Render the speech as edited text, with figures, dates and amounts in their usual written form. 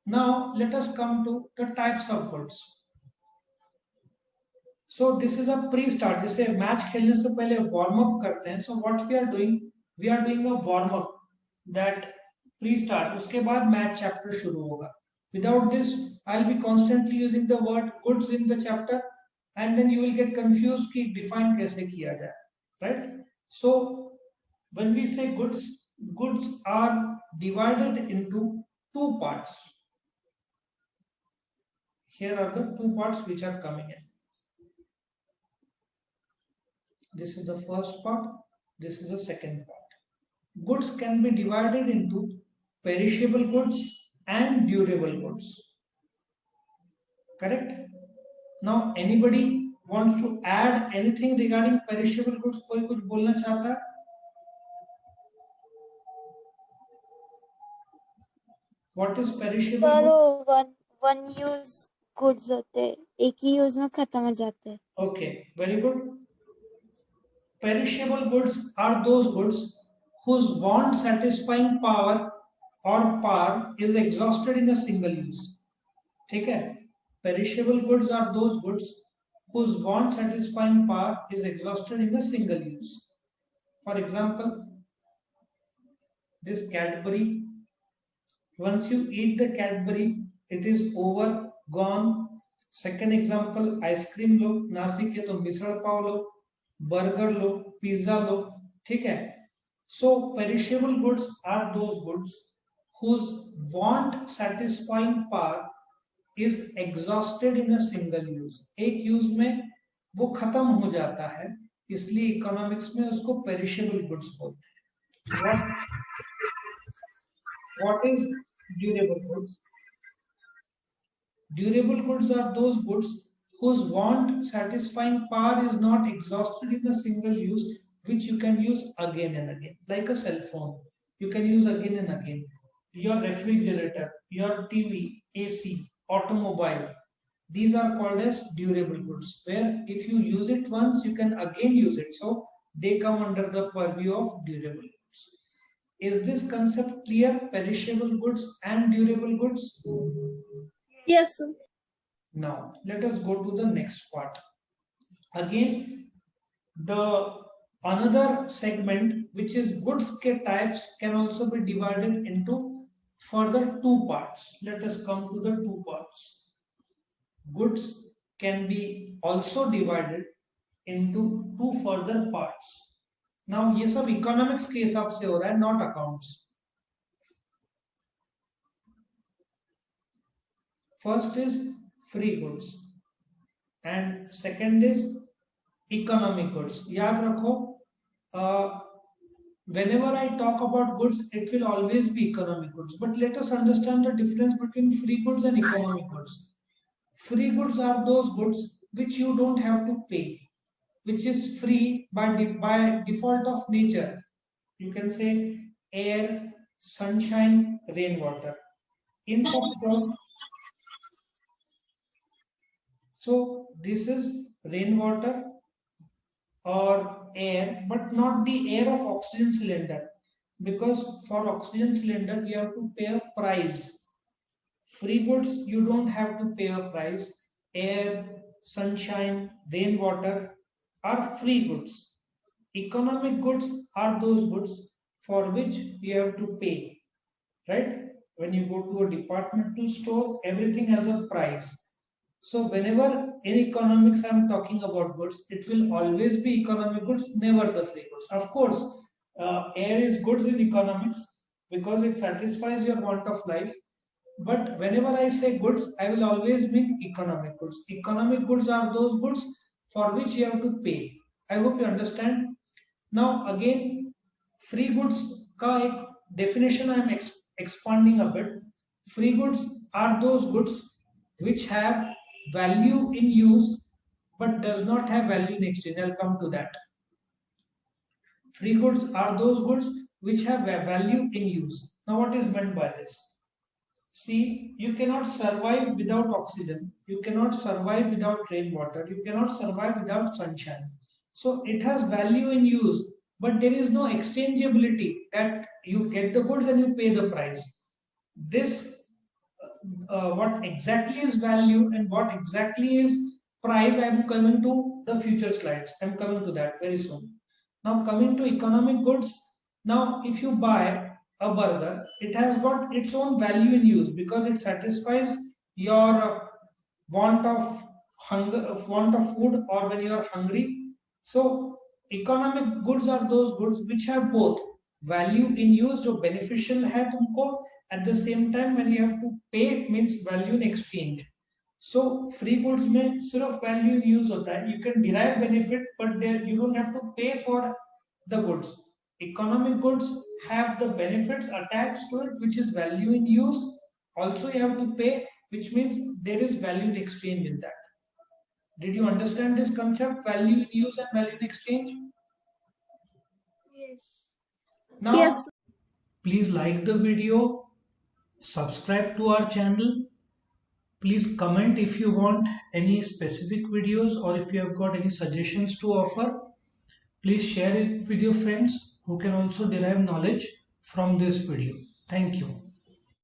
Now let us come to the types of goods. So this is a pre-start. जैसे match खेलने से पहले warm up करते हैं. So what we are doing a warm up, that pre-start. उसके बाद match chapter शुरू होगा. Without this, I'll be constantly using the word goods in the chapter, and then you will get confused कि define कैसे किया जाए, right? So when we say goods, goods are divided into two parts. Here are the two parts which are coming in. This is the first part, this is the second part. Goods can be divided into perishable goods and durable goods. Correct? Now anybody wants to add anything regarding perishable goods? कोई कुछ बोलना चाहता है? What is perishable sir goods? One use goods होते हैं, एक ही use में खत्म हो जाते हैं. Okay, very good. Perishable goods are those goods whose want satisfying power or power is exhausted in a single use. ठीक है? Perishable goods are those goods whose want satisfying power is exhausted in a single use. For example, this Cadbury. Once you eat the Cadbury, it is over, gone. Second example, ice cream लो, नासिक है तो मिसल पाव लो, burger लो, pizza लो, ठीक है? So perishable goods are those goods whose want satisfying power is exhausted in a single use. एक use में वो खत्म हो जाता है, इसलिए इकोनॉमिक्स में उसको perishable goods बोलते हैं. What is durable goods? Durable goods are those goods whose want satisfying power is not exhausted in a single use, which you can use again and again. Like a cell phone, you can use again and again. Your refrigerator, your TV, AC, automobile, these are called as durable goods, where if you use it once, you can again use it. So they come under the purview of durable goods. Is this concept clear? Perishable goods and durable goods? Yes, sir. Now let us go to the next part. Again, the another segment, which is goods types, can also be divided into further two parts. Let us come to the two parts. Goods can be also divided into two further parts. Now ये सब economics के हिसाब से हो रहा है, not accounts. First is free goods and second is economic goods. याद रखो, whenever I talk about goods, it will always be economic goods. But let us understand the difference between free goods and economic goods. Free goods are those goods which you don't have to pay, which is free by default of nature. You can say air, sunshine, rainwater. In fact, so this is rainwater or air, but not the air of oxygen cylinder, because for oxygen cylinder we have to pay a price. Free goods, you don't have to pay a price. Air, sunshine, rainwater are free goods. Economic goods are those goods for which you have to pay, right? When you go to a departmental store, everything has a price. So whenever in economics I'm talking about goods, it will always be economic goods, never the free goods. Of course, air is goods in economics because it satisfies your want of life. But whenever I say goods, I will always mean economic goods. Economic goods are those goods for which you have to pay. I hope you understand. Now again, free goods का एक definition I am expanding a bit. Free goods are those goods which have value in use but does not have value in exchange. I'll come to that. Free goods are those goods which have value in use. Now what is meant by this? See, you cannot survive without oxygen. You cannot survive without rainwater. You cannot survive without sunshine. So it has value in use, but there is no exchangeability that you get the goods and you pay the price. This what exactly is value and what exactly is price, I am coming to the future slides. I am coming to that very soon. Now coming to economic goods. Now if you buy a burger, it has got its own value in use because it satisfies your want of hunger, want of food, or when you are hungry. So economic goods are those goods which have both value in use, जो beneficial है तुमको, at the same time when you have to pay means value in exchange. So free goods में सिर्फ value in use होता है, you can derive benefit but there you don't have to pay for the goods. Economic goods have the benefits attached to it, which is value in use. Also you have to pay, which means there is value in exchange in that. Did you understand this concept, value in use and value in exchange? Yes. Now, Yes. please like the video, subscribe to our channel. Please comment if you want any specific videos or if you have got any suggestions to offer. Please share it with your friends who can also derive knowledge from this video. Thank you.